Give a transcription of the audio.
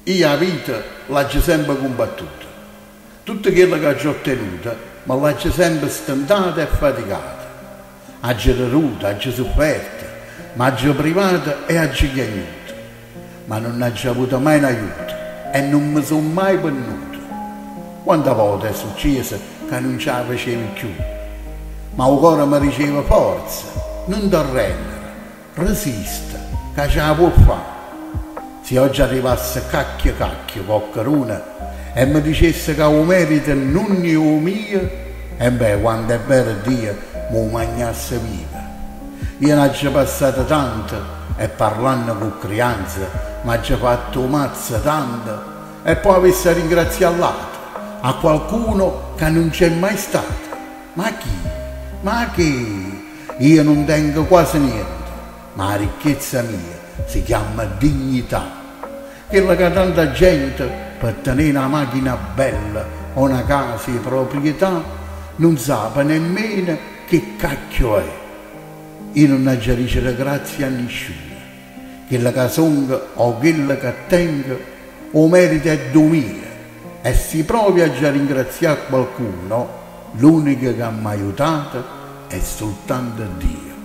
Io la vita l'ho sempre combattuta. Tutto quello che ho ottenuto me l'ho sempre stentata e faticata. Ho ceduto, ho sofferto, ma ho privato e ho chiagnuto. Ma non ho avuto mai un aiuto e non mi sono mai venuto. Quante volte è successo che non ce la facevi più, ma il cuore mi diceva forza, non ti arrendere, resiste, che ce la può fare. Se oggi arrivasse cacchio qualcuno e mi dicesse che lo merito non è mio, e beh, quando è vero Dio mi mangiasse viva. Io ne ho passato tanto e parlando con creanze mi ha fatto mazza tanto e poi avesse ringraziato a qualcuno che non c'è mai stato. Ma chi? Ma che? Io non tengo quasi niente, ma la ricchezza mia si chiama dignità. Quella che tanta gente per tenere una macchina bella o una casa di proprietà non sa nemmeno che cacchio è. Io non ho ricevere grazie a nessuno. Quella che sono o quella che tengo, o merito è mio. E se provi a ringraziare qualcuno, l'unico che mi ha aiutato è soltanto Dio.